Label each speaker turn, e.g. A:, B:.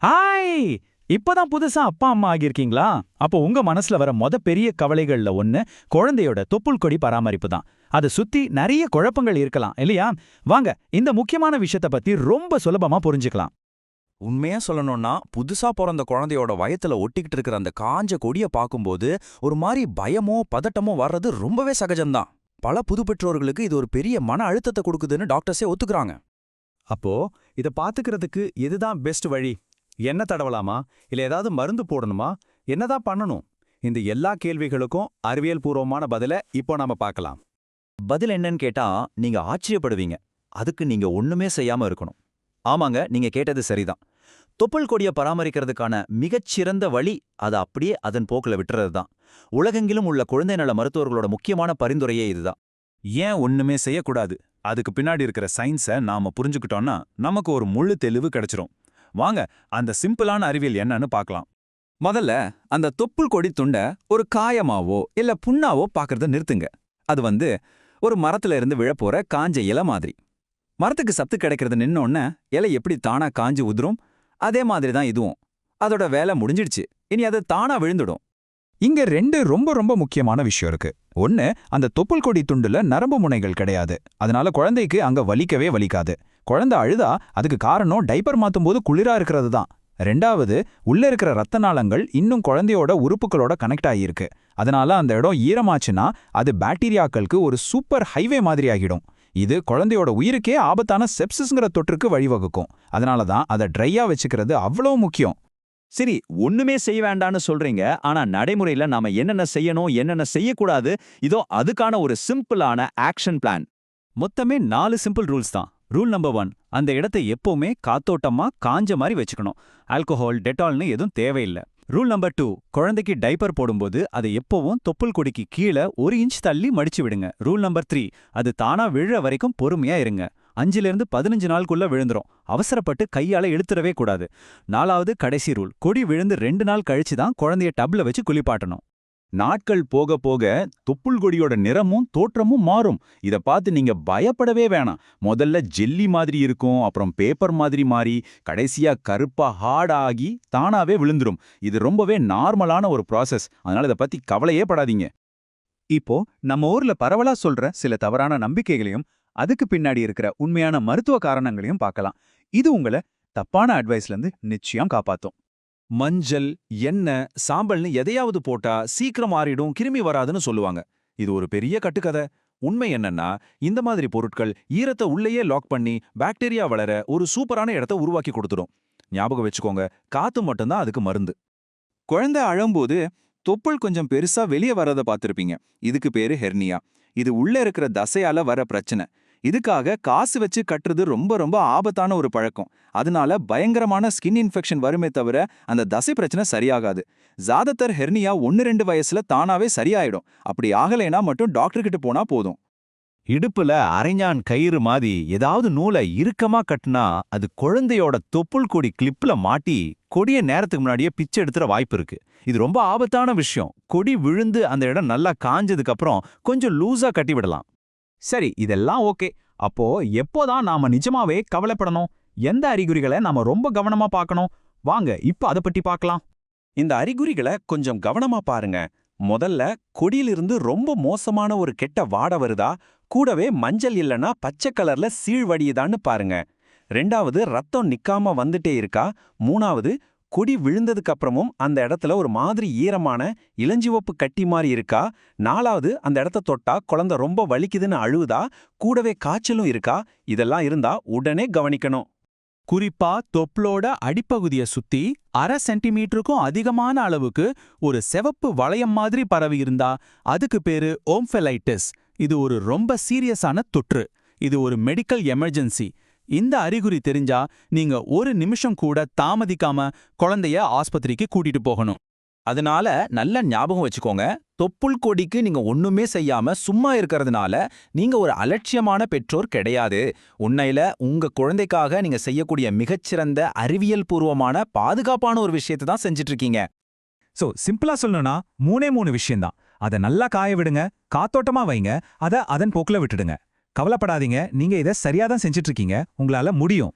A: Hi! இப்பதான் புதுசா அப்பா அம்மா ஆகியிருக்கீங்களா? அப்போ உங்க மனசுல வர பெரிய கவலைகள்ல ஒண்ணு குழந்தையோட தொப்புள் கொடி பராமரிப்பு தான். அத சுத்தி நெறைய குழப்பங்கள் இருக்கலாம் இல்லையா? வாங்க இந்த முக்கியமான விஷயத்த பத்தி ரொம்ப சுலபமா புரிஞ்சுக்கலாம்.
B: உண்மையா சொல்லணும்னா, புதுசா பொறந்த குழந்தையோட வயத்துல ஒட்டிக்கிட்டு இருக்கிற அந்த காஞ்ச கொடிய பாக்கும்போது, ஒரு மாரி பயமோ, பதட்டமோ வர்றது ரொம்பவே சகஜம்தான். பல புது பெற்றோர்களுக்கு இது ஒரு பெரிய மன அழுத்தத்த குடுக்குதுன்னு டாக்டர்ஸே ஒத்துக்குறாங்க.
A: அப்போ இத பாத்துக்கிறதுக்கு எதுதான் பெஸ்ட் வழி? எண்ணெய் தடவலாமா? இல்ல ஏதாவது மருந்து போடணுமா? என்னதான் பண்ணணும்? இந்த எல்லா கேள்விகளுக்கும் அறிவியல் பூர்வமான பதில இப்போ நாம பார்க்கலாம்.
B: பதில் என்னன்னு கேட்டா, நீங்க ஆச்சரியப்படுவீங்க. அதுக்கு நீங்க ஒண்ணுமே செய்யாம இருக்கணும். ஆமாங்க, நீங்க கேட்டது சரிதான். தொப்புள் கொடிய பராமரிக்கிறதுக்கான மிகச்சிறந்த வழி, அத அப்படியே அதன் போக்குல விட்டுறது தான். உலகெங்கிலும் உள்ள குழந்தை நல மருத்துவர்களோட முக்கியமான பரிந்துரையே இதுதான்.
C: ஏன் ஒண்ணுமே செய்யக்கூடாது? அதுக்கு பின்னாடி இருக்கிற சயின்ஸை நாம புரிஞ்சுக்கிட்டோம்னா நமக்கு ஒரு முழு தெளிவு கிடைச்சிரும். வாங்க அந்த சிம்பிளான அறிவியல் என்னன்னு பார்க்கலாம். முதல்ல அந்த தொப்புள் கொடி துண்ட ஒரு காயமாவோ இல்ல புண்ணாவோ பார்க்கறத நிறுத்துங்க. அது ஒரு மரத்துல இருந்து விழப்போற காஞ்ச இலை மாதிரி. மரத்துக்கு சத்து கிடைக்கிறது நின்னோன்ன இலை எப்படி தானா காஞ்சு உதிரும், அதே மாதிரி தான் இதுவும். அதோட வேலை முடிஞ்சிடுச்சு, இனி அது தானா விழுந்துடும்.
D: இங்க ரெண்டு ரொம்ப ரொம்ப முக்கியமான விஷயம் இருக்கு. ஒன்னு, அந்த தொப்புள் கொடி துண்டுல நரம்பு முனைகள் கிடையாது. அதனால குழந்தைக்கு அங்க வலிக்கவே வலிக்காது. குழந்தை அழுதா அதுக்கு காரணம் டைப்பர் மாத்தும் போது குளிரா இருக்கிறது தான். ரெண்டாவது, உள்ள இருக்கிற ரத்த நாளங்கள் இன்னும் குழந்தையோட உறுப்புகளோட கனெக்ட் ஆகியிருக்கு. அதனால அந்த இடம் ஈரமாச்சுன்னா அது பாக்டீரியாக்களுக்கு ஒரு சூப்பர் ஹைவே மாதிரி ஆகிடும். இது குழந்தையோட உயிருக்கே ஆபத்தான செப்சிஸ்ங்கிற தொற்றுக்கு வழிவகுக்கும். அதனால தான் அதை ட்ரையா வச்சுக்கிறது அவ்வளோ முக்கியம்.
B: சரி, ஒண்ணுமே செய்ய வேண்டான்னு சொல்றீங்க. ஆனா நடைமுறையில நாம என்னென்ன செய்யணும், என்னென்ன செய்யக்கூடாது, இதோ அதுக்கான ஒரு சிம்பிளான ஆக்ஷன் பிளான்.
A: மொத்தமே 4 சிம்பிள் ரூல்ஸ் தான். ரூல் நம்பர் 1, அந்த இடத்தை எப்பவுமே காத்தோட்டமா காஞ்ச மாதிரி வச்சுக்கணும். ஆல்கோஹால், டெட்டால்னு எதுவும் தேவையில்லை. ரூல் நம்பர் 2, குழந்தைக்கு டைப்பர் போடும்போது அதை எப்பவும் தொப்புள் கொடிக்கு கீழே 1 இன்ச் தள்ளி மடிச்சு விடுங்க. ரூல் நம்பர் 3, அது தானா விழுற வரைக்கும் பொறுமையா இருங்க. 5லேருந்து 15 நாளுக்குள்ள விழுந்துரும். அவசரப்பட்டு கையால இழுத்துடவே கூடாது. 4வது கடைசி ரூல், கொடி விழுந்து 2 நாள் கழிச்சு தான் குழந்தைய டப்ல வச்சு குளிப்பாட்டணும்.
C: நாட்கள் போக போக தொப்புள் கொடியோட நிறமும் தோற்றமும் மாறும். இத பார்த்து நீங்க பயப்படவே வேணாம். முதல்ல ஜெல்லி மாதிரி இருக்கும், அப்புறம் பேப்பர் மாதிரி மாறி கடைசியா கருப்பா ஹார்ட் ஆகி தானாவே விழுந்துரும். இது ரொம்பவே நார்மலான ஒரு ப்ராசஸ். அதனால இத பத்தி கவலையே படாதீங்க.
D: இப்போ நம்ம ஊர்ல பரவலா சொல்ற சில தவறான நம்பிக்கைகளையும் அதுக்கு பின்னாடி இருக்கிற உண்மையான மருத்துவ காரணங்களையும் பார்க்கலாம். இது உங்களை தப்பான அட்வைஸ்ல இருந்து நிச்சயம் காப்பாத்தும்.
C: மஞ்சள், எண்ணெய், சாம்பல்னு எதையாவது போட்டா சீக்கிரம் மாறிடும், கிருமி வராதுன்னு சொல்லுவாங்க. இது ஒரு பெரிய கட்டுக்கதை. உண்மை என்னன்னா, இந்த மாதிரி பொருட்கள் ஈரத்தை உள்ளேயே லாக் பண்ணி பாக்டீரியா வளர ஒரு சூப்பரான இடத்த உருவாக்கி கொடுத்துடும். ஞாபகம் வச்சுக்கோங்க, காத்து மட்டும்தான் அதுக்கு மருந்து.
E: குழந்தை அழும்போது தொப்புள் கொஞ்சம் பெருசா வெளியே வரத பார்த்திருப்பீங்க. இதுக்கு பேரு ஹெர்னியா. இது உள்ள இருக்கிற தசையால வர பிரச்சனை. இதுக்காக காசு வச்சு கட்டுறது ரொம்ப ரொம்ப ஆபத்தான ஒரு பழக்கம். அதனால பயங்கரமான ஸ்கின் இன்ஃபெக்ஷன் வருமே தவிர அந்த தசை பிரச்சனை சரியாகாது. ஜாதத்தர் ஹெர்னியா 1-2 வயசுல தானாவே சரியாயிடும். அப்படி ஆகலைனா மட்டும் டாக்டர் கிட்ட போனா போதும்.
B: இடுப்புல அரைஞான் கயிறு மாதிரி ஏதாவது நூலை இறுக்கமா கட்டினா அது குழந்தையோட தொப்புள் கொடி கிளிப்ல மாட்டி கொடிய நேரத்துக்கு முன்னாடியே பிச்சை எடுத்துற வாய்ப்பு இருக்கு. இது ரொம்ப ஆபத்தான விஷயம். கொடி விழுந்து அந்த இடம் நல்லா காஞ்சதுக்கு அப்புறம் கொஞ்சம் லூசா கட்டி விடலாம்.
D: சரி, இதெல்லாம் ஓகே. அப்போ எப்போதான் நாம நிஜமாவே கவலைப்படணும்? எந்த அறிகுறிகளை நாம ரொம்ப கவனமா பார்க்கணும்? வாங்க இப்ப அதை பத்தி பார்க்கலாம்.
E: இந்த அறிகுறிகளை கொஞ்சம் கவனமா பாருங்க. முதல்ல, கொடியிலிருந்து ரொம்ப மோசமான ஒரு கெட்ட வாடை வருதா, கூடவே மஞ்சள் இல்லனா பச்சை கலர்ல சீழ்வடியுதான்னு பாருங்க. 2வது, ரத்தம் நிக்காம வந்துட்டே இருக்கா. 3வது, கொடி விழுந்ததுக்கு அப்புறமும் அந்த இடத்துல ஒரு மாதிரி ஈரமான இளஞ்சிவப்பு கட்டி மாதிரி இருக்கா. 4வது, அந்த இடத்த தொட்டா குழந்தை ரொம்ப வலிக்குதுன்னு அழுவுதா, கூடவே காய்ச்சலும் இருக்கா. இதெல்லாம் இருந்தா உடனே கவனிக்கணும்.
A: குறிப்பா தொப்புளோட அடிப்பகுதிய சுத்தி 1/2 சென்டிமீட்டருக்கும் அதிகமான அளவுக்கு ஒரு சிவப்பு வளையம் மாதிரி பரவி இருந்தா அதுக்கு பேரு ஓம்ஃபெலைட்டிஸ். இது ஒரு ரொம்ப சீரியஸான தொற்று. இது ஒரு மெடிக்கல் எமர்ஜென்சி. இந்த அறிகுறி தெரிஞ்சா நீங்க 1 நிமிஷம் கூட தாமதிக்காம குழந்தைய ஆஸ்பத்திரிக்கு கூட்டிட்டு போகணும்.
B: அதனால நல்ல ஞாபகம் வச்சுக்கோங்க, தொப்புள் கொடிக்கு நீங்க ஒண்ணுமே செய்யாம சும்மா இருக்கிறதுனால நீங்க ஒரு அலட்சியமான பெற்றோர் கிடையாது. உண்மையில உங்க குழந்தைக்காக நீங்க செய்யக்கூடிய மிகச்சிறந்த அறிவியல் பூர்வமான பாதுகாப்பான ஒரு விஷயத்தை தான் செஞ்சுட்டு இருக்கீங்க.
D: சிம்பிளா சொல்லணும்னா 3 விஷயம்தான். அதை நல்லா காய விடுங்க, காத்தோட்டமா வைங்க, அதை அதன் போக்குல விட்டுடுங்க. கவலைப்படாதீங்க, நீங்க இதை சரியாதான் செஞ்சுட்டு இருக்கீங்க. உங்களால முடியும்.